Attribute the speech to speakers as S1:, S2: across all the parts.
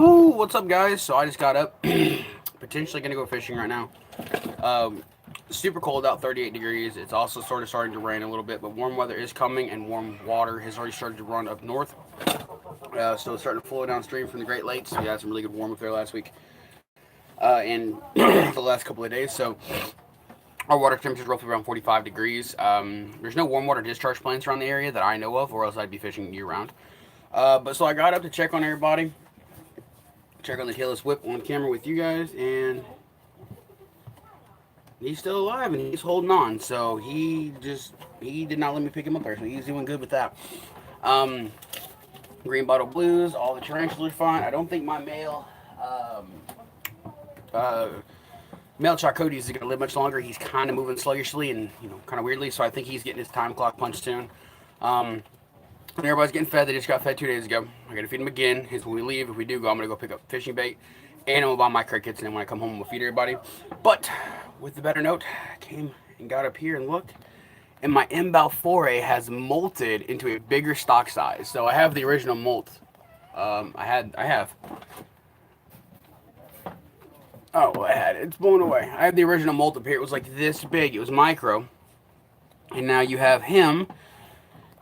S1: Woo! What's up, guys? So I just got up. Potentially gonna go fishing right now. Super cold out, 38 degrees. It's also sort of starting to rain a little bit, but warm weather is coming, and warm water has already started to run up north. So it's starting to flow downstream from the Great Lakes. We had some really good warm up there last week, and the last couple of days. So our water temperature is roughly around 45 degrees. There's no warm water discharge plants around the area that I know of, or else I'd be fishing year round. But so I got up to check on everybody, check on the tailless whip on camera with you guys, and he's still alive and he's holding on. So he did not let me pick him up there, so he's doing good with that. Um, Green bottle blues, all the tarantulas are fine. I don't think my uh, male Chacotes is gonna live much longer. He's kind of moving sluggishly and kind of weirdly, so I think he's getting his time clock punched soon. And everybody's getting fed. They just got fed 2 days ago. I gotta feed them again. Here's when we leave. If we do go, I'm gonna go pick up fishing bait, and I'm gonna buy my crickets. And then when I come home, we'll feed everybody. But with the better note, I came and got up here and looked, and my M.balfori has molted into a bigger stock size. So I have the original molt. I have. Oh, well, I had it. It's blown away. I had the original molt up here. It was like this big. It was micro, and now you have him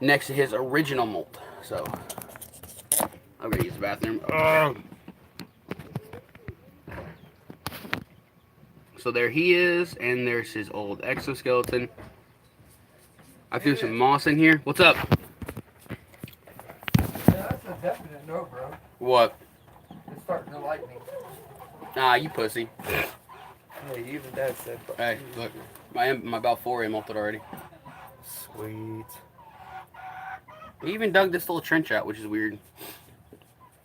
S1: next to his original molt. So I'm gonna use the bathroom. So there he is, and there's his old exoskeleton. I threw some moss in here. What's up?
S2: Yeah, that's a definite no, bro.
S1: What?
S2: It's starting to lightning.
S1: Ah, you pussy.
S2: Hey, even Dad said.
S1: Hey, look, my Balfour molted already.
S2: Sweet.
S1: He even dug this little trench out, which is weird.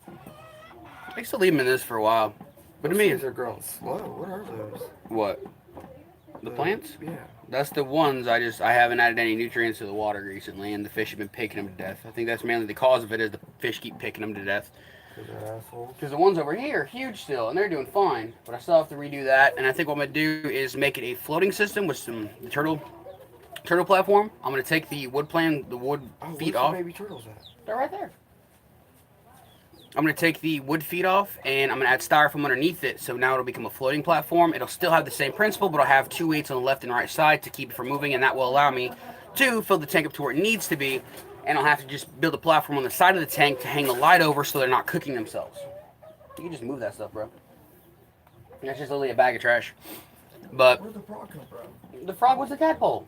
S1: I used to leave him in this for a while, but to me,
S2: these are growing slow. What are those?
S1: What? The plants?
S2: Yeah.
S1: That's the ones I haven't added any nutrients to the water recently, and the fish have been picking them to death. I think that's mainly the cause of it is the fish keep picking them to death.
S2: Because they're assholes.
S1: Because the ones over here are huge still, and they're doing fine. But I still have to redo that, and I think what I'm gonna do is make it a floating system with the turtle platform. I'm gonna take the wood feet off.
S2: Where's the baby turtles at?
S1: They're right there. I'm going to take the wood feet off, and I'm going to add styrofoam underneath it, so now it'll become a floating platform. It'll still have the same principle, but I'll have two weights on the left and right side to keep it from moving, and that will allow me to fill the tank up to where it needs to be, and I'll have to just build a platform on the side of the tank to hang the light over so they're not cooking themselves. You can just move that stuff, bro. That's just literally a bag of trash. But
S2: where'd the frog come from?
S1: The frog was a tadpole.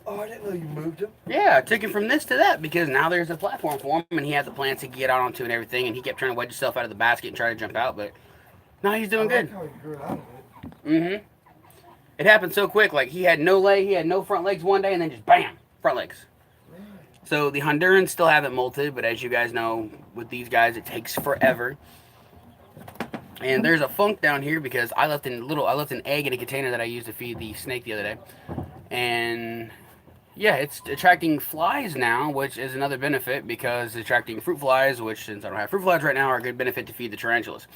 S2: Oh, I didn't know you moved him.
S1: Yeah, I took him from this to that because now there's a platform for him, and he has the plants he can get out onto and everything, and he kept trying to wedge himself out of the basket and try to jump out, but no, he's doing good.
S2: How he grew out of it.
S1: Mm-hmm. It happened so quick. Like, he had no front legs one day, and then just bam, front legs.
S2: Right.
S1: So the Hondurans still haven't molted, but as you guys know, with these guys, it takes forever. And there's a funk down here because I left an egg in a container that I used to feed the snake the other day, and yeah, it's attracting flies now, which is another benefit because it's attracting fruit flies, which, since I don't have fruit flies right now, are a good benefit to feed the tarantulas.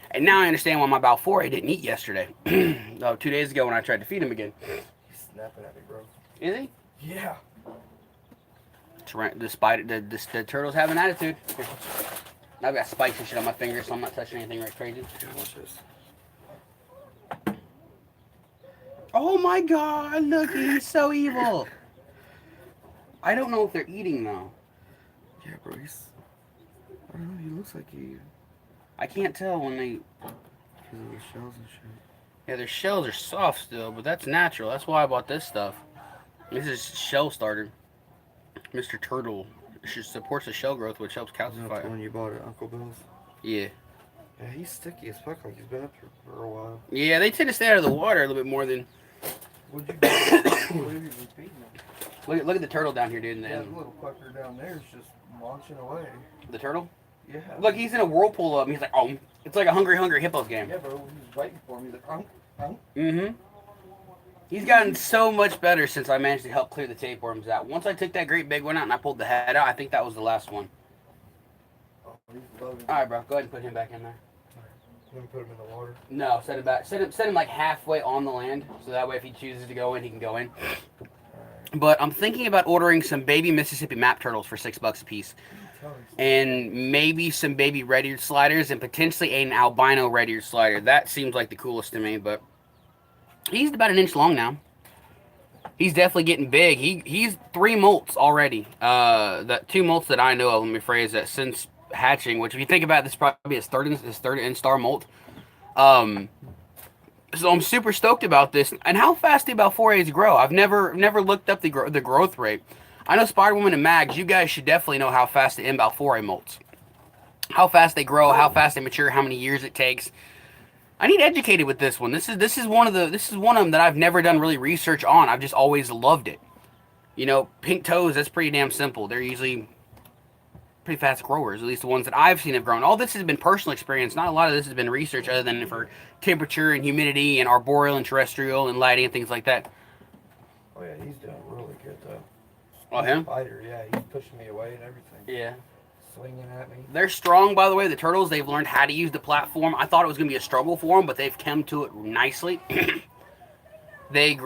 S1: And now I understand why my Balfour didn't eat yesterday. 2 days ago when I tried to feed him again.
S2: He's snapping at me, bro.
S1: Is he?
S2: Yeah.
S1: The turtles have an attitude. Here. I've got spikes and shit on my fingers, so I'm not touching anything right crazy.
S2: Dude, watch this.
S1: Oh my god, look, he's so evil. I don't know if they're eating though.
S2: Yeah, bro, I don't know, he looks like he...
S1: I can't tell when they...
S2: Because of the shells and shit.
S1: Yeah, their shells are soft still, but that's natural. That's why I bought this stuff. This is shell starter. Mr. Turtle. It supports the shell growth, which helps calcify.
S2: That's the one you bought at Uncle Bill's?
S1: Yeah.
S2: Yeah, he's sticky as fuck, like he's been up here for a while.
S1: Yeah, they tend to stay out of the water a little bit more than...
S2: What'd you do? What have you been feeding them?
S1: Look at the turtle down here, dude.
S2: Yeah, the little fucker down there is just launching away.
S1: The turtle?
S2: Yeah.
S1: Look, he's in a whirlpool of him. He's like, oh. It's like a Hungry Hippos game.
S2: Yeah, bro, he's waiting for me. He's like,
S1: Mm-hmm. He's gotten so much better since I managed to help clear the tapeworms out. Once I took that great big one out and I pulled the head out, I think that was the last one.
S2: Oh, he's loading.
S1: All right, bro. Go ahead and put him back in there.
S2: Let me put him in the water.
S1: No, set him back. Set him like halfway on the land, so that way if he chooses to go in, he can go in.
S2: Alright.
S1: But I'm thinking about ordering some baby Mississippi map turtles for $6 a piece. And maybe some baby red-eared sliders and potentially an albino red-eared slider. That seems like the coolest to me, but he's about an inch long now. He's definitely getting big. He's 3 molts already. That 2 molts that I know of, let me phrase that, since hatching, which if you think about it, this is probably his third instar molt. Um, so I'm super stoked about this. And how fast do M.balfori's grow? I've never looked up the growth rate. I know Spider Woman and Mags, you guys should definitely know how fast the M.balfori molts. How fast they grow, how fast they mature, how many years it takes. I need educated with this one. This is one of them that I've never done really research on. I've just always loved it. You know, pink toes, that's pretty damn simple. They're usually pretty fast growers, at least the ones that I've seen have grown. All this has been personal experience. Not a lot of this has been research other than for temperature and humidity and arboreal and terrestrial and lighting and things like that.
S2: Oh yeah, he's doing really good though.
S1: Oh, him?
S2: Spider, yeah, he's pushing me away and everything.
S1: Yeah.
S2: Swinging at me.
S1: They're strong, by the way. The turtles, they've learned how to use the platform. I thought it was going to be a struggle for them, but they've come to it nicely. They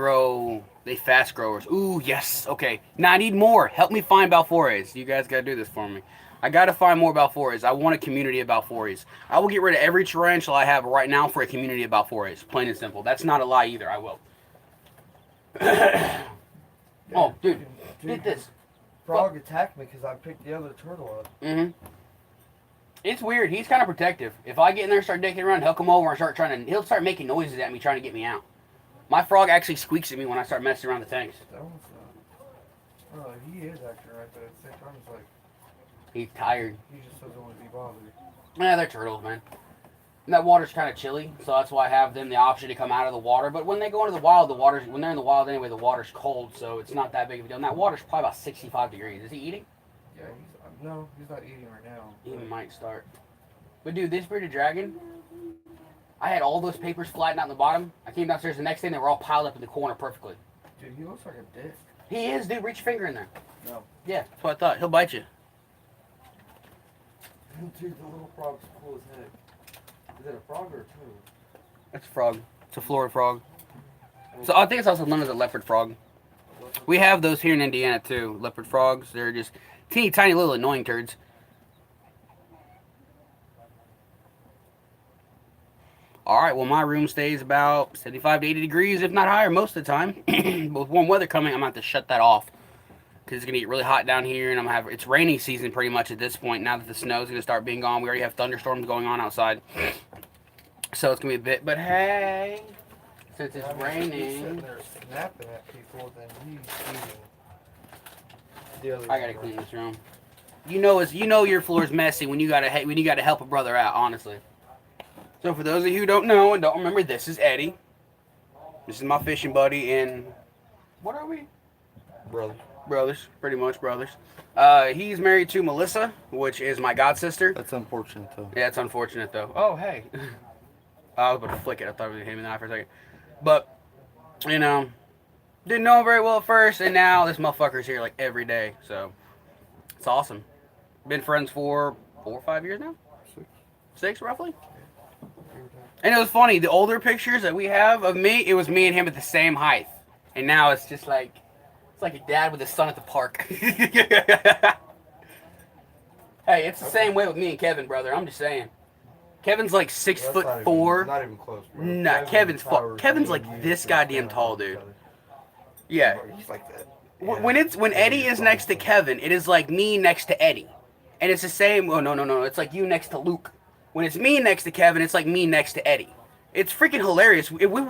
S1: fast growers. Ooh, yes. Okay. Now I need more. Help me find M.balfori's. You guys got to do this for me. I got to find more M.balfori's. I want a community of M.balfori's. I will get rid of every tarantula I have right now for a community of M.balfori's. Plain and simple. That's not a lie either. I will. Oh, dude. Get this.
S2: Frog attacked me because I picked the other turtle up.
S1: Mm-hmm. It's weird. He's kind of protective. If I get in there and start dicking around, he'll come over and he'll start making noises at me trying to get me out. My frog actually squeaks at me when I start messing around the tanks.
S2: That one's oh, he is acting right, but at the same time, it's like
S1: He's tired.
S2: he just doesn't want to be bothered.
S1: Yeah, they're turtles, man. And that water's kind of chilly, so that's why I have them the option to come out of the water. But when they go into the wild, when they're in the wild anyway, the water's cold, so it's not that big of a deal. And that water's probably about 65 degrees. Is he eating?
S2: Yeah, no, he's not eating right now.
S1: He might start. But dude, this bearded dragon, I had all those papers flattened out in the bottom. I came downstairs the next day and they were all piled up in the corner perfectly.
S2: Dude, he looks like a dick.
S1: He is, dude. Reach your finger in there.
S2: No.
S1: Yeah, that's what I thought. He'll bite you.
S2: Dude, the little frog's cool as heck. Is it a frog or a turtle?
S1: That's a frog. It's a Florida frog. So I think it's also known as a leopard frog. We have those here in Indiana too. Leopard frogs. They're just teeny tiny little annoying turds. Alright, well my room stays about 75 to 80 degrees, if not higher, most of the time. But with warm weather coming, I'm going to have to shut that off. Because it's going to get really hot down here, and I'm gonna have it's rainy season pretty much at this point. Now that the snow's going to start being gone, we already have thunderstorms going on outside. So it's going to be a bit, but hey, since it's raining.
S2: He's sitting there snapping at people, then he's eating the other
S1: I got to clean this room. You know your floor's messy when you got to help a brother out, honestly. So for those of you who don't know and don't remember, this is Eddie. This is my fishing buddy, and what are we? Brothers, pretty much brothers. He's married to Melissa, which is my god sister.
S2: That's unfortunate, though.
S1: Yeah, it's unfortunate, though. Oh, hey. I was about to flick it. I thought it was him in the eye for a second. But, you know, didn't know him very well at first, and now this motherfucker's here, like, every day. So, it's awesome. Been friends for 4 or 5 years now? 6, roughly? And it was funny, the older pictures that we have of me, it was me and him at the same height. And now it's just like, it's like a dad with his son at the park. Hey, it's the same way with me and Kevin, brother. I'm just saying. Kevin's like 6'4".
S2: Not even close, bro.
S1: Nah, Kevin's like this goddamn tall, dude. Yeah.
S2: He's like that.
S1: When Eddie is next to Kevin, it is like me next to Eddie. And it's the same, oh no, it's like you next to Luke. When it's me next to Kevin, it's like me next to Eddie. It's freaking hilarious. If we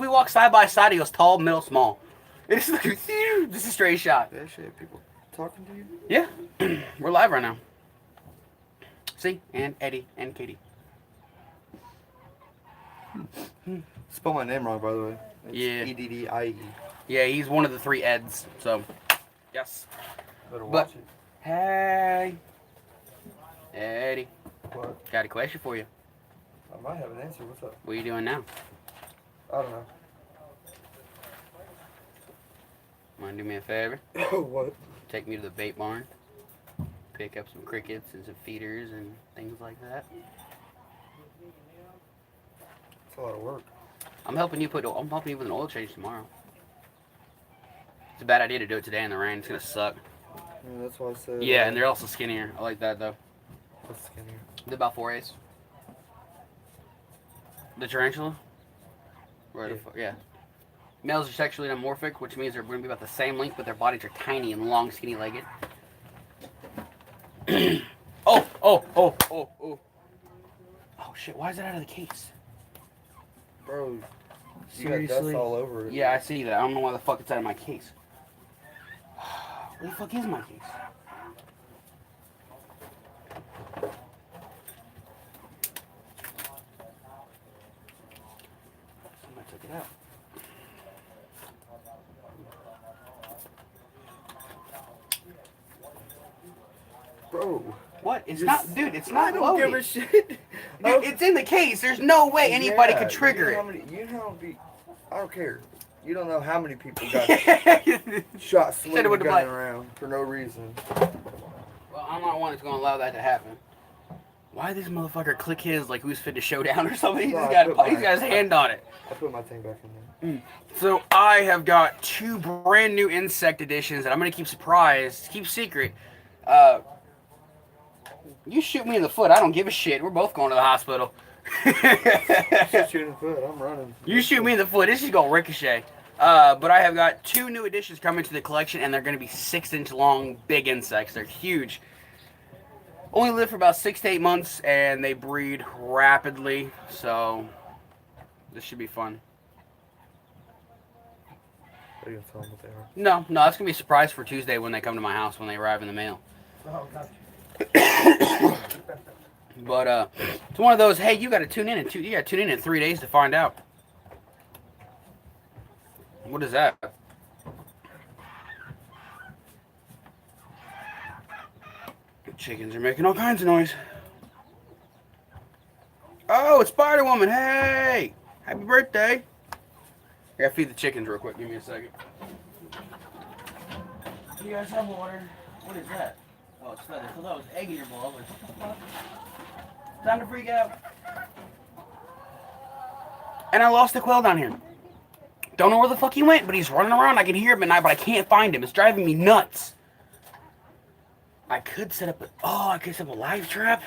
S1: walk side by side, he goes tall, middle, small. It's like just a straight shot.
S2: Yeah, shit, people talking to you?
S1: Yeah, we're live right now. See, and Eddie and Katie.
S2: Spell my name wrong, by the way. It's
S1: Yeah.
S2: E-D-D-I-E.
S1: Yeah, he's one of the 3 Eds. So, yes.
S2: Better
S1: But-
S2: watch it.
S1: Hey, Eddie,
S2: What?
S1: got a question for you.
S2: I might have an answer. What's up?
S1: What are you doing now?
S2: I don't know.
S1: Want to do me a favor?
S2: What?
S1: Take me to the bait barn. Pick up some crickets and some feeders and things like that.
S2: It's a lot of work.
S1: I'm helping you with an oil change tomorrow. It's a bad idea to do it today in the rain. It's gonna suck.
S2: Yeah, that's why I said.
S1: Yeah, and they're also skinnier. I like that though.
S2: What's skinnier?
S1: The M.balfori. The tarantula. Where
S2: Yeah.
S1: the fuck? Yeah. Males are sexually dimorphic, which means they're going to be about the same length, but their bodies are tiny and long, skinny-legged. Oh! Oh, shit. Why is it out of the case?
S2: Bro, you got
S1: Seriously?
S2: dust all over it.
S1: Yeah, I see that. I don't know why the fuck it's out of my case. Where the fuck is my case? Somebody took it out.
S2: Bro.
S1: What? It's not, dude. It's not
S2: I don't
S1: loaded.
S2: give a shit.
S1: Dude, it's in the case. There's no way anybody could trigger
S2: you know
S1: it.
S2: how many, you know how many, I don't care. You don't know how many people got shot slinging
S1: with the
S2: gun
S1: butt.
S2: around for no reason.
S1: Well, I'm not one that's going to allow that to happen. Why did this motherfucker click his like who's fit to showdown or something? He's
S2: No,
S1: got
S2: I put
S1: his hand on it.
S2: I put my thing back in there.
S1: So I have got 2 brand new insect editions that I'm going to keep surprised, keep secret. You shoot me in the foot, I don't give a shit. We're both going to the hospital.
S2: Shooting foot, I'm running.
S1: You shoot me in the foot, this is going to ricochet. But I have got 2 new additions coming to the collection, and they're going to be 6-inch long, big insects. They're huge. Only live for about 6 to 8 months, and they breed rapidly. So this should be fun.
S2: Are you gonna tell them what they are?
S1: No, that's going to be a surprise for Tuesday when they come to my house, when they arrive in the mail.
S3: Oh, gotcha.
S1: But it's one of those, hey, you got to tune in in 3 days to find out. What is that? The chickens are making all kinds of noise. Oh, it's Spider Woman. Hey, happy birthday. I gotta feed the chickens real quick. Give me a second. Do you guys have water? What is that? Oh, it's feathers. I thought it was egg in your bowl. What the fuck? Time to freak out. And I lost the quail down here. Don't know where the fuck he went, but he's running around. I can hear him at night, but I can't find him. It's driving me nuts. I could set up a live trap.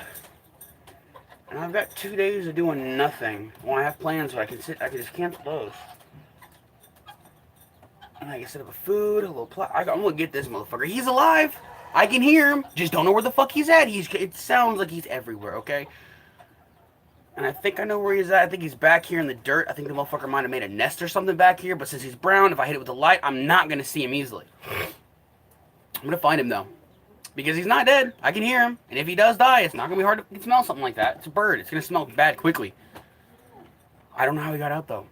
S1: And I've got 2 days of doing nothing. Well, I have plans, but I can just cancel those. And I can set up a food, a little I'm gonna get this motherfucker. He's alive. I can hear him. Just don't know where the fuck he's at. It sounds like he's everywhere, okay? And I think I know where he's at. I think he's back here in the dirt. I think the motherfucker might have made a nest or something back here. But since he's brown, if I hit it with the light, I'm not going to see him easily. I'm going to find him, though. Because he's not dead. I can hear him. And if he does die, it's not going to be hard to smell something like that. It's a bird. It's going to smell bad quickly. I don't know how he got out, though.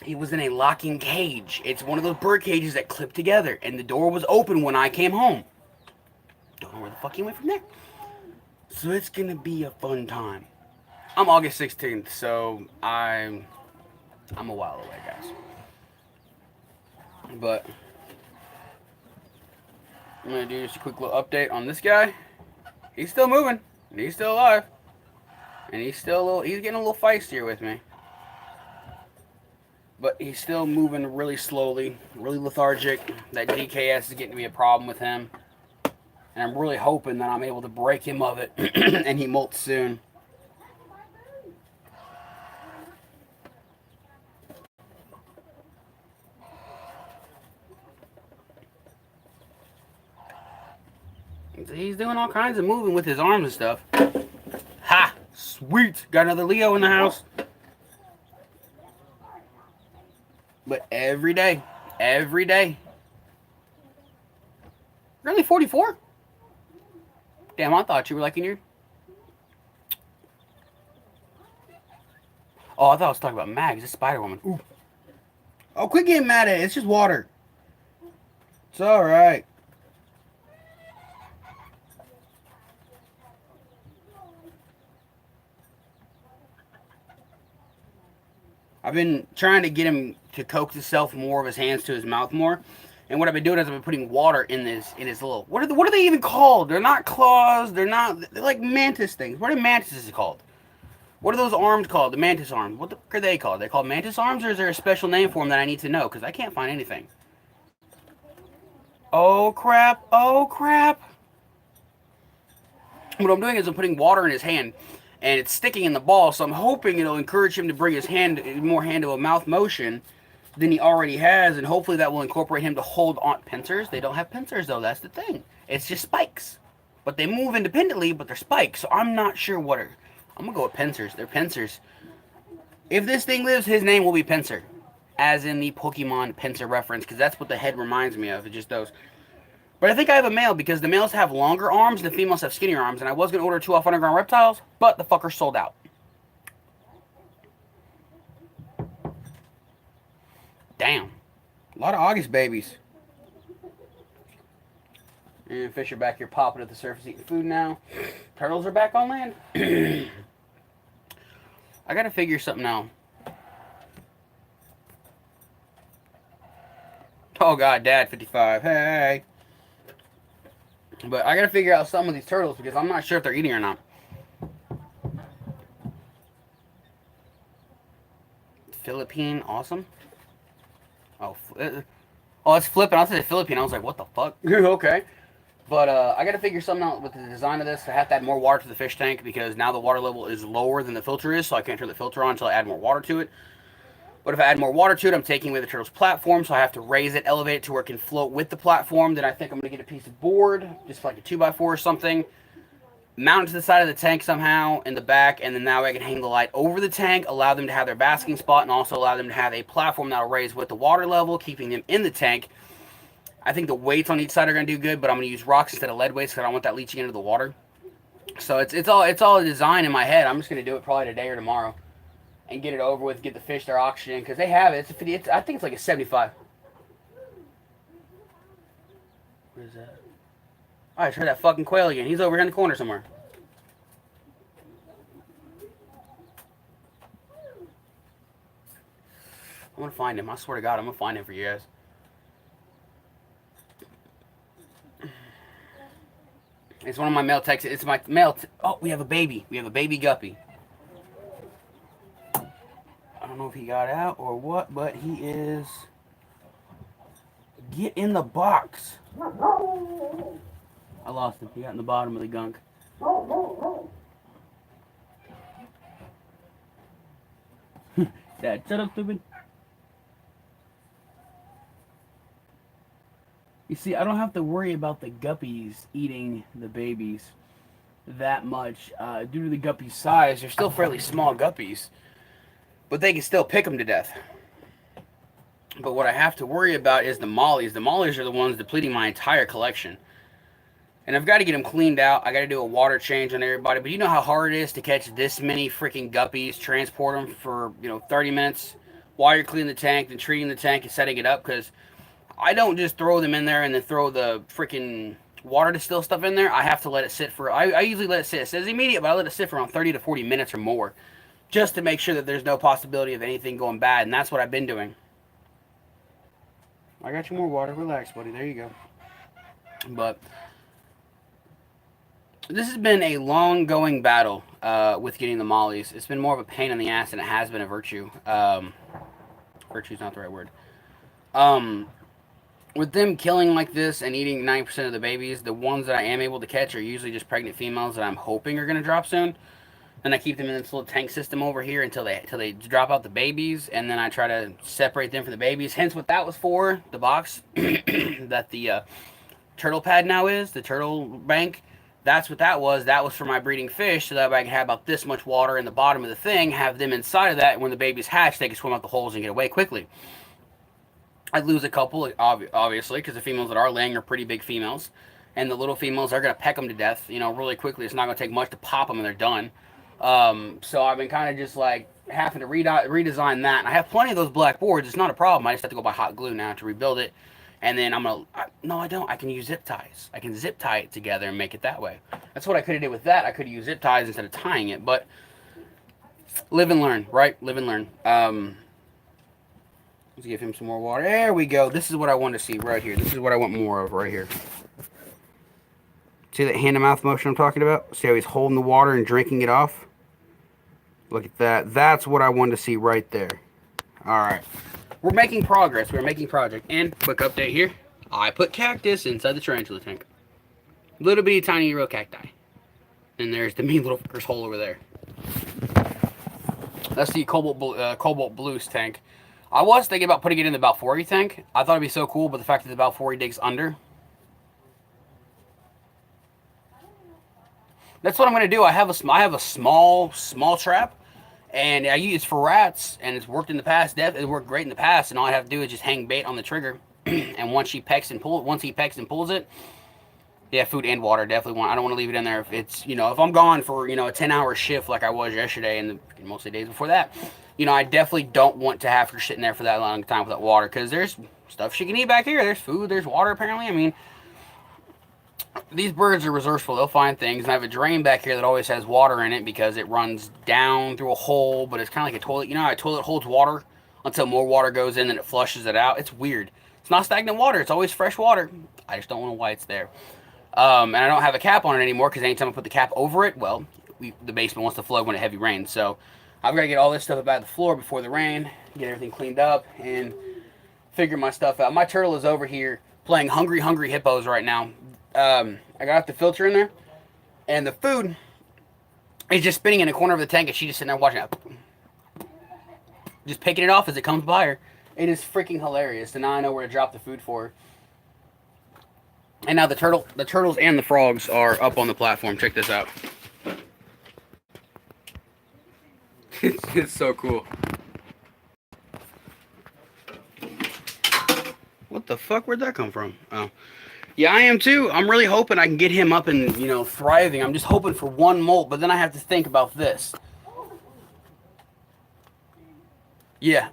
S1: He was in a locking cage. It's one of those bird cages that clip together. And the door was open when I came home. Don't know where the fuck he went from there. So it's going to be a fun time. I'm August 16th, so I'm a while away, guys. But I'm gonna do just a quick little update on this guy. He's still moving, and he's still alive, and he's getting a little feistier with me. But he's still moving really slowly, really lethargic. That DKS is getting to be a problem with him, and I'm really hoping that I'm able to break him of it, and he molts soon. He's doing all kinds of moving with his arms and stuff. Ha! Sweet! Got another Leo in the house. But every day. You're only 44? Damn, I thought you were like in your... Oh, I thought I was talking about Mags. It's Spider Woman. Ooh. Oh, quit getting mad at it. It's just water. It's alright. I've been trying to get him to coax himself more of his hands to his mouth more. And what I've been doing is I've been putting water in his little... What are they even called? They're not claws. They're like mantis things. What are mantises called? What are those arms called? The mantis arms. What the fuck are they called? Are they called mantis arms, or is there a special name for them that I need to know? Because I can't find anything. Oh crap, oh crap. What I'm doing is I'm putting water in his hand, and it's sticking in the ball, so I'm hoping it'll encourage him to bring his hand, more hand to a mouth motion than he already has, and hopefully that will incorporate him to hold on. Pincers? They don't have pincers, though. That's the thing. It's just spikes. But they move independently, but they're spikes, so I'm not sure what are. I'm going to go with pincers. They're pincers. If this thing lives, his name will be Pincer, as in the Pokemon Pincer reference, because that's what the head reminds me of. It's just those. But I think I have a male, because the males have longer arms and the females have skinnier arms, and I was going to order 2 off Underground Reptiles, but the fucker sold out. Damn. A lot of August babies. And fish are back here popping at the surface eating food now. Turtles are back on land. I gotta figure something out. Oh god, Dad 55. Hey. But I gotta figure out something with these turtles because I'm not sure if they're eating or not. Philippine, awesome. Oh, it's flipping. I said Philippine. I was like, what the fuck? Okay. But I got to figure something out with the design of this. I have to add more water to the fish tank because now the water level is lower than the filter is, so I can't turn the filter on until I add more water to it. But if I add more water to it, I'm taking away the turtle's platform, so I have to raise it, elevate it to where it can float with the platform. Then I think I'm going to get a piece of board, just like a 2x4 or something, mount it to the side of the tank somehow in the back, and then now I can hang the light over the tank, allow them to have their basking spot, and also allow them to have a platform that will raise with the water level, keeping them in the tank. I think the weights on each side are going to do good, but I'm going to use rocks instead of lead weights because I don't want that leaching into the water. So it's all a design in my head. I'm just going to do it probably today or tomorrow and get it over with, get the fish their oxygen because they have it. I think it's like a 75. What is that? Oh, I tried that fucking quail again. He's over here in the corner somewhere. I'm going to find him. I swear to God, I'm going to find him for you guys. It's one of my male texts. It's my male. Oh, we have a baby. We have a baby guppy. I don't know if he got out or what, but he is. Get in the box. I lost him. He got in the bottom of the gunk. Dad, shut up, stupid. You see, I don't have to worry about the guppies eating the babies that much. Due to the guppy's size, they're still fairly small guppies, but they can still pick them to death. But what I have to worry about is the mollies. The mollies are the ones depleting my entire collection. And I've got to get them cleaned out. I got to do a water change on everybody. But you know how hard it is to catch this many freaking guppies, transport them for, 30 minutes while you're cleaning the tank, then treating the tank and setting it up, because I don't just throw them in there and then throw the freaking water distill stuff in there. I have to let it sit for, I usually let it sit. It says immediate, but I let it sit for around 30 to 40 minutes or more just to make sure that there's no possibility of anything going bad. And that's what I've been doing. I got you more water. Relax, buddy. There you go. But this has been a long-going battle with getting the mollies. It's been more of a pain in the ass than it has been a virtue. Virtue's not the right word. With them killing like this and eating 90% of the babies, the ones that I am able to catch are usually just pregnant females that I'm hoping are going to drop soon. And I keep them in this little tank system over here until they drop out the babies, and then I try to separate them from the babies. Hence what that was for, the box that the turtle pad now is, the turtle bank. That's what that was. That was for my breeding fish, so that way I can have about this much water in the bottom of the thing, have them inside of that, and when the babies hatch, they can swim out the holes and get away quickly. I'd lose a couple, obviously, because the females that are laying are pretty big females. And the little females are going to peck them to death, really quickly. It's not going to take much to pop them and they're done. So I've been kind of just like having to redesign that. And I have plenty of those black boards. It's not a problem. I just have to go buy hot glue now to rebuild it. And then no, I don't. I can use zip ties. I can zip tie it together and make it that way. That's what I could have did with that. I could have used zip ties instead of tying it. But live and learn, right? Live and learn. Let's give him some more water. There we go. This is what I want to see right here. This is what I want more of right here. See that hand-to-mouth motion I'm talking about? See how he's holding the water and drinking it off? Look at that. That's what I wanted to see right there. All right. We're making progress. We're making progress. And quick update here. I put cactus inside the tarantula tank. Little bitty tiny real cacti. And there's the mean little fucker's hole over there. That's the cobalt blues tank. I was thinking about putting it in the M.balfori tank. I thought it'd be so cool, but the fact that the M.balfori digs under. That's what I'm gonna do. I have a small trap, and I use it for rats, and it's worked in the past. It worked great in the past, and all I have to do is just hang bait on the trigger, and once he pecks and pulls it, yeah, food and water definitely want. I don't want to leave it in there if it's if I'm gone for a 10-hour shift like I was yesterday and most of the days before that. I definitely don't want to have her sitting there for that long time without water, because there's stuff she can eat back here. There's food, there's water apparently. I mean, these birds are resourceful. They'll find things. And I have a drain back here that always has water in it because it runs down through a hole, but it's kind of like a toilet. You know how a toilet holds water until more water goes in and it flushes it out? It's weird. It's not stagnant water. It's always fresh water. I just don't know why it's there. And I don't have a cap on it anymore because anytime I put the cap over it, well, the basement wants to flood when it heavy rains. So I've got to get all this stuff up out of the floor before the rain, get everything cleaned up, and figure my stuff out. My turtle is over here playing Hungry Hungry Hippos right now. I got the filter in there, and the food is just spinning in the corner of the tank, and she's just sitting there watching it. Just picking it off as it comes by her. It is freaking hilarious, and now I know where to drop the food for her. And now the turtles and the frogs are up on the platform. Check this out. It's so cool. What the fuck? Where'd that come from? Oh. Yeah, I am too. I'm really hoping I can get him up and, thriving. I'm just hoping for one molt, but then I have to think about this. Yeah.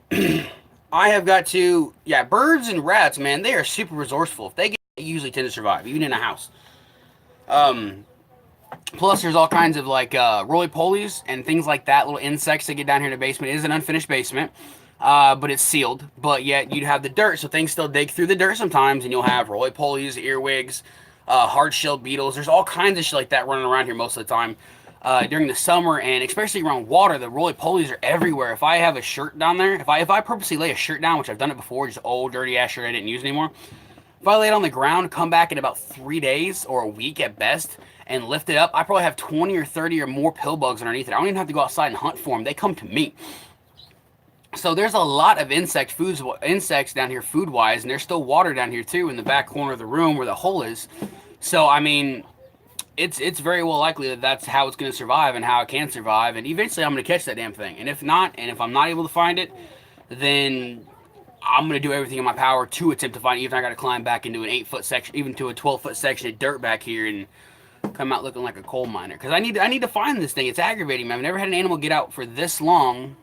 S1: I have got to... Yeah, birds and rats, man, they are super resourceful. If they get... They usually tend to survive, even in a house. Plus, there's all kinds of, roly-polies and things like that, little insects that get down here in the basement. It is an unfinished basement. But it's sealed. But yet you'd have the dirt, so things still dig through the dirt sometimes, and you'll have roly-polies, earwigs, hard-shelled beetles. There's all kinds of shit like that running around here most of the time during the summer, and especially around water. The roly-polies are everywhere. If I have a shirt down there, if I purposely lay a shirt down, which I've done it before, just old dirty ass shirt I didn't use anymore. If I lay it on the ground, come back in about 3 days or a week at best, and lift it up, I probably have 20 or 30 or more pill bugs underneath it. I don't even have to go outside and hunt for them. They come to me. So there's a lot of insects down here food-wise, and there's still water down here too in the back corner of the room where the hole is. So I mean, it's very well likely that that's how it's going to survive and how it can survive, and eventually I'm going to catch that damn thing. And if not, and if I'm not able to find it, then I'm going to do everything in my power to attempt to find it. Even if I got to climb back into an 8-foot section, even to a 12-foot section of dirt back here, and come out looking like a coal miner. Because I need to find this thing. It's aggravating me. I've never had an animal get out for this long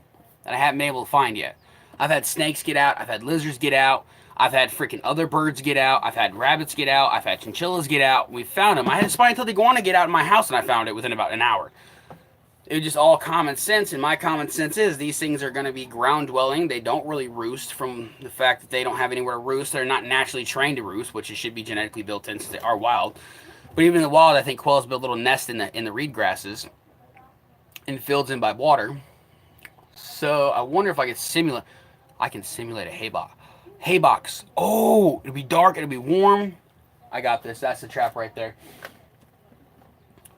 S1: that I haven't been able to find yet. I've had snakes get out. I've had lizards get out. I've had freaking other birds get out. I've had rabbits get out. I've had chinchillas get out. We found them. I had to spy until the iguana get out in my house, and I found it within about an hour. It was just all common sense, and my common sense is these things are going to be ground-dwelling. They don't really roost from the fact that they don't have anywhere to roost. They're not naturally trained to roost, which it should be genetically built in since they are wild. But even in the wild, I think quails build little nests in the reed grasses and fields in by water. So I wonder if I can simulate a hay box. Oh, it'll be dark, it'll be warm. I got this. That's the trap right there.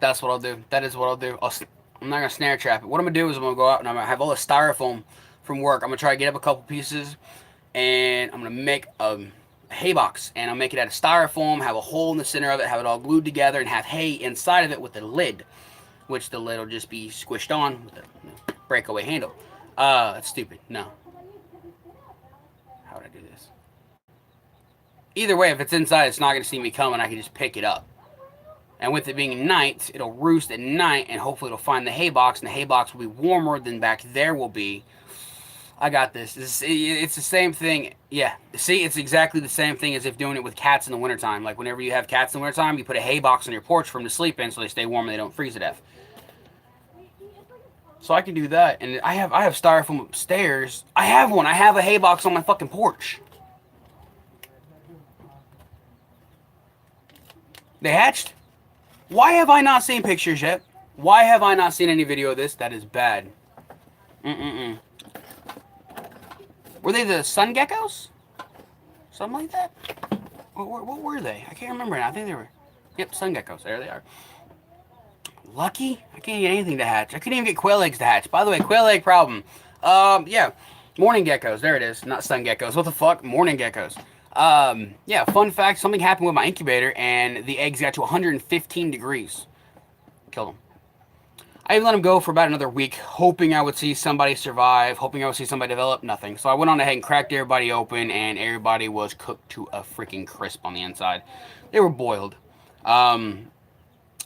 S1: That's what I'll do. That is what I'll do. I'm not gonna snare trap it. What I'm gonna do is I'm gonna go out and I'm gonna have all the styrofoam from work. I'm gonna try to get up a couple pieces, and I'm gonna make a hay box, and I'll make it out of styrofoam, have a hole in the center of it, have it all glued together, and have hay inside of it with a lid, which the lid will just be squished on with a breakaway handle. That's stupid. No. How would I do this? Either way, if it's inside, it's not going to see me coming. I can just pick it up. And with it being night, it'll roost at night, and hopefully it'll find the hay box, and the hay box will be warmer than back there will be. I got this. It's the same thing. Yeah. See, it's exactly the same thing as if doing it with cats in the wintertime. Like, whenever you have cats in the wintertime, you put a hay box on your porch for them to sleep in so they stay warm and they don't freeze to death. So I can do that. And I have styrofoam upstairs. I have one. I have a hay box on my fucking porch. They hatched? Why have I not seen pictures yet? Why have I not seen any video of this? That is bad. Were they the sun geckos? Something like that? What were they? I can't remember now. I think they were, yep, sun geckos. There they are. Lucky? I can't get anything to hatch. I couldn't even get quail eggs to hatch. By the way, quail egg problem. Yeah, morning geckos. There it is. Not sun geckos. What the fuck? Morning geckos. Yeah, fun fact, something happened with my incubator and the eggs got to 115 degrees. Killed them. I even let them go for about another week, hoping I would see somebody survive, hoping I would see somebody develop. Nothing. So I went on ahead and cracked everybody open, and everybody was cooked to a freaking crisp on the inside. They were boiled.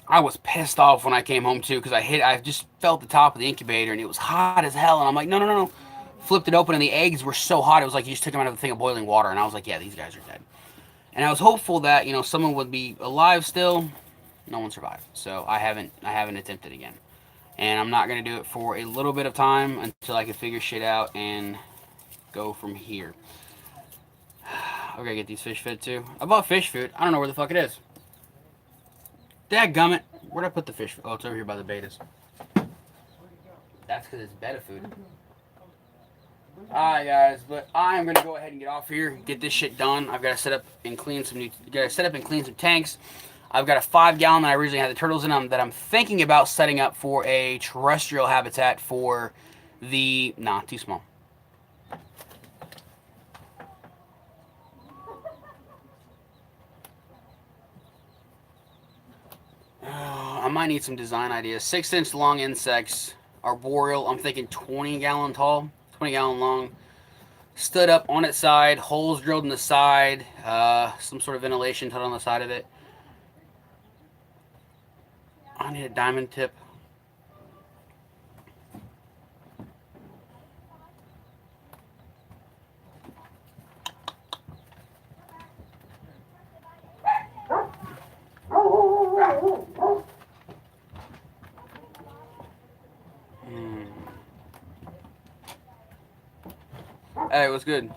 S1: I was pissed off when I came home too, because I just felt the top of the incubator and it was hot as hell, and I'm like, no, no, no, no. Flipped it open and the eggs were so hot, it was like you just took them out of a thing of boiling water, and I was like, yeah, these guys are dead. And I was hopeful that, someone would be alive still. No one survived, so I haven't attempted again, and I'm not gonna do it for a little bit of time until I can figure shit out and go from here. I gotta get these fish fed too. I bought fish food. I don't know where the fuck it is. Dadgummit. Where'd I put the fish? Oh, it's over here by the betas. That's because it's betta food. Alright, guys, but I'm gonna go ahead and get off here, get this shit done. I've got to set up and clean some tanks. I've got a 5-gallon that I originally had the turtles in them that I'm thinking about setting up for a terrestrial habitat for the. Nah, too small. I might need some design ideas. 6-inch long insects, arboreal. I'm thinking 20-gallon tall, 20-gallon long. Stood up on its side, holes drilled in the side, some sort of ventilation put on the side of it. I need a diamond tip. Hey, what's good?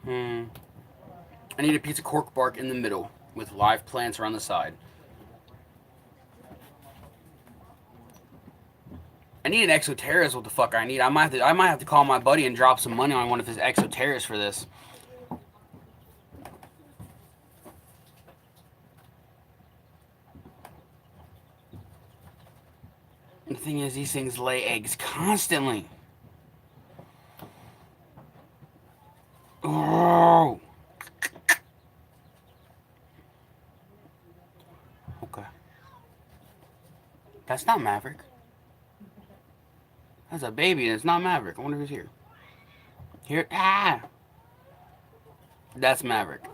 S1: I need a piece of cork bark in the middle with live plants around the side. I need an Exoterra is what the fuck I need. I might have to call my buddy and drop some money on one of his Exoterras for this. The thing is, these things lay eggs constantly. Oh. Okay. That's not Maverick. That's a baby and it's not Maverick. I wonder who's here. Here. Ah! That's Maverick.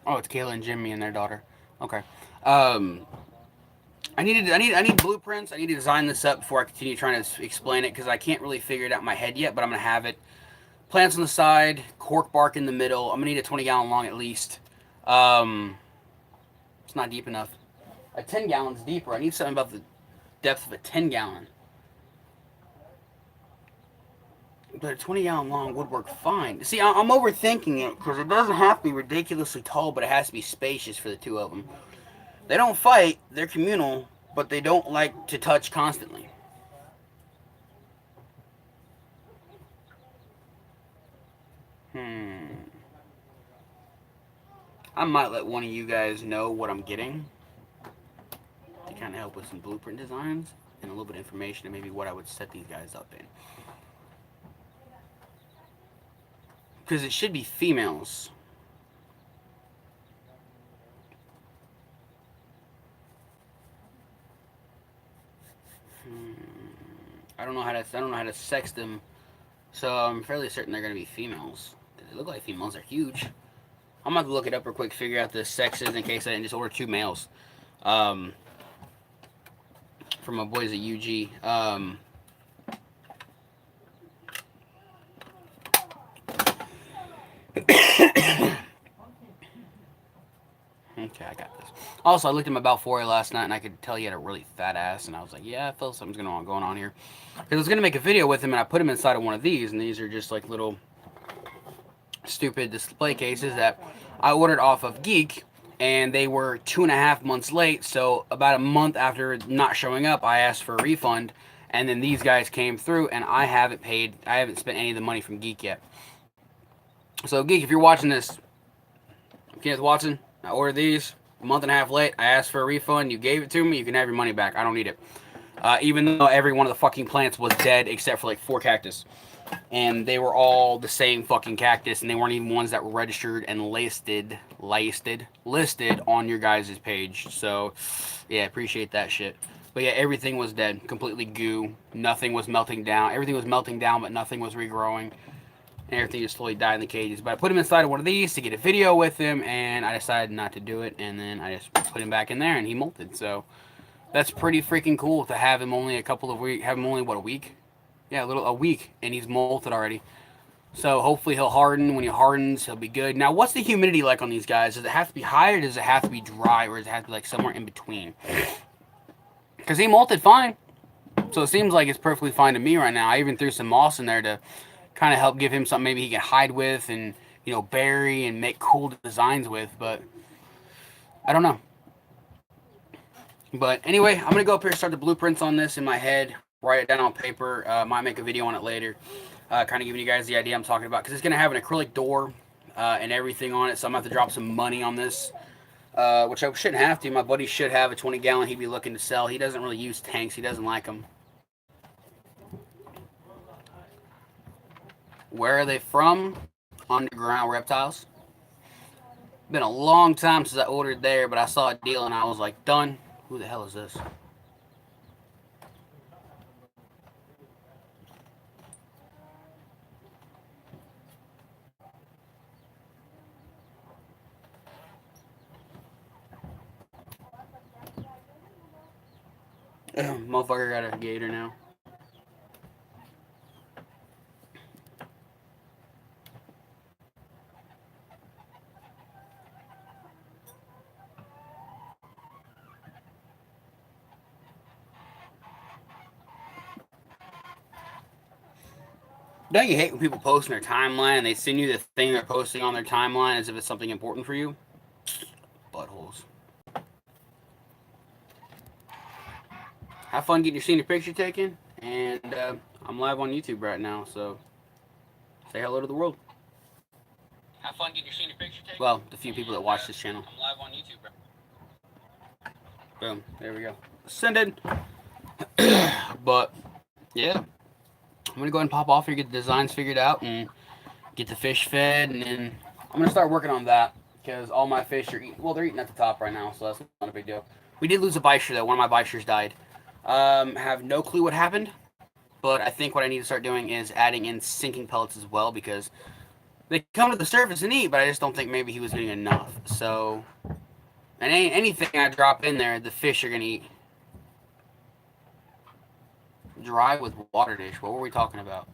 S1: Oh, it's Kayla and Jimmy and their daughter. Okay. I need blueprints. I need to design this up before I continue trying to explain it, because I can't really figure it out in my head yet, but I'm going to have it. Plants on the side, cork bark in the middle. I'm going to need a 20-gallon long at least. It's not deep enough. A 10-gallon's deeper. I need something about the depth of a 10-gallon. But a 20-gallon long would work fine. See, I'm overthinking it, because it doesn't have to be ridiculously tall, but it has to be spacious for the two of them. They don't fight, they're communal, but they don't like to touch constantly. I might let one of you guys know what I'm getting to kind of help with some blueprint designs and a little bit of information and maybe what I would set these guys up in. Because it should be females. I don't know how to sex them, so I'm fairly certain they're gonna be females. They look like females. They're huge. I'm gonna have to look it up real quick, figure out the sexes in case I didn't just order 2 males. From my boys at UG. Okay, I got this. Also, I looked at my M.balfori last night, and I could tell he had a really fat ass, and I was like, yeah, I feel something's going on here. Because I was going to make a video with him, and I put him inside of one of these, and these are just like little stupid display cases that I ordered off of Geek, and they were 2.5 months late, so about a month after not showing up, I asked for a refund, And then these guys came through, and I haven't spent any of the money from Geek yet. So Geek, if you're watching this, Kenneth Watson, I ordered these a month and a half late. I asked for a refund. You gave it to me. You can have your money back. I don't need it. Even though every one of the fucking plants was dead except for like 4 cactus. And they were all the same fucking cactus, and they weren't even ones that were registered and listed on your guys' page. So, yeah, appreciate that shit. But yeah, everything was dead, completely goo. Nothing was melting down. Everything was melting down, but nothing was regrowing. And everything just slowly died in the cages. But I put him inside of one of these to get a video with him, and I decided not to do it. And then I just put him back in there, and he molted. So that's pretty freaking cool to have him only a couple of weeks. Have him only what, a week? Yeah, a week, and he's molted already. So hopefully he'll harden. When he hardens, he'll be good. Now, what's the humidity like on these guys? Does it have to be high, or does it have to be dry, or does it have to be like somewhere in between? Because he molted fine, so it seems like it's perfectly fine to me right now. I even threw some moss in there to kind of help give him something maybe he can hide with and, you know, bury and make cool designs with. But I don't know. But anyway, I'm gonna go up here and start the blueprints on this in my head, write it down on paper. Might make a video on it later, kind of giving you guys the idea I'm talking about, because it's gonna have an acrylic door and everything on it. So I'm gonna have to drop some money on this, which I shouldn't have to. My buddy should have a 20-gallon he'd be looking to sell. He doesn't really use tanks. He doesn't like them. Where are they from? Underground Reptiles. Been a long time since I ordered there, but I saw a deal and I was like, done. Who the hell is this? Motherfucker got a gator now. Don't you hate when people post in their timeline and they send you the thing they're posting on their timeline as if it's something important for you? Buttholes. Have fun getting your senior picture taken, and I'm live on YouTube right now, so say hello to the world. Have fun getting your senior picture taken. Well, the few people that watch this channel. I'm live on YouTube right now. Boom. There we go. Send it. But, yeah. I'm going to go ahead and pop off here, get the designs figured out, and get the fish fed, and then I'm going to start working on that, because all my fish are eating. Well, they're eating at the top right now, so that's not a big deal. We did lose a bisher, though. One of my bishers died. Have no clue what happened, but I think what I need to start doing is adding in sinking pellets as well, because they come to the surface and eat, but I just don't think maybe he was getting enough. So, and anything I drop in there, the fish are going to eat. Dry with water dish. What were we talking about?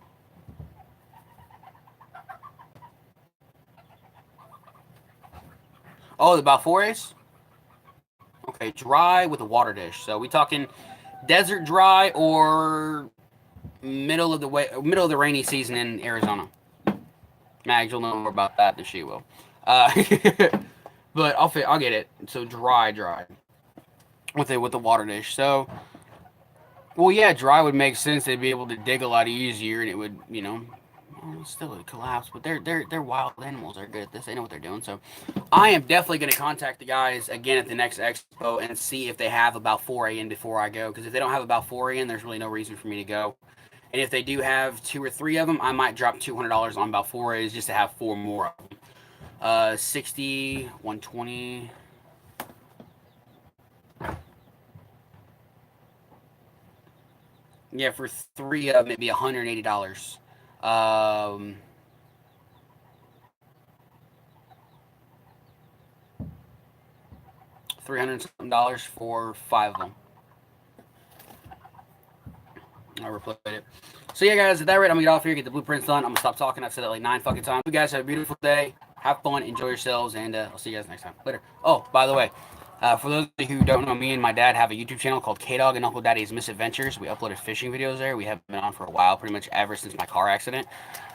S1: Oh, the Balforis? Okay, dry with a water dish. So we talking desert dry or middle of the rainy season in Arizona? Mags will know more about that than she will. But I'll get it. So dry with the water dish. So, well, yeah, dry would make sense. They'd be able to dig a lot easier, and it would, you know, still would collapse. But they're wild animals. They're good at this. They know what they're doing. So, I am definitely going to contact the guys again at the next expo and see if they have a Balfori in before I go. Because if they don't have a Balfori in, there's really no reason for me to go. And if they do have 2 or 3 of them, I might drop $200 on Balforis just to have 4 more of them. 60, 120. Yeah, for 3 of maybe $180. $300 for 5 of them. I replayed it. So yeah, guys, at that rate, I'm gonna get off here, get the blueprints done. I'm gonna stop talking. I've said that like 9 fucking times. You guys have a beautiful day. Have fun, enjoy yourselves, and I'll see you guys next time. Later. Oh, by the way, for those of you who don't know, me and my dad have a YouTube channel called K-Dog and Uncle Daddy's Misadventures. We uploaded fishing videos there. We have been on for a while, pretty much ever since my car accident.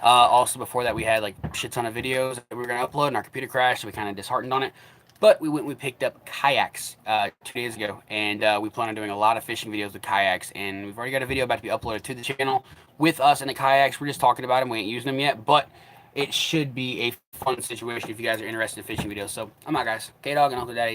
S1: Also, before that, we had like shit ton of videos that we were gonna upload, and our computer crashed, so we kind of disheartened on it. But we picked up kayaks 2 days ago, and we plan on doing a lot of fishing videos with kayaks. And we've already got a video about to be uploaded to the channel with us and the kayaks. We're just talking about them. We ain't using them yet, but it should be a fun situation if you guys are interested in fishing videos. So I'm out, guys. K-Dog and Uncle Daddy's.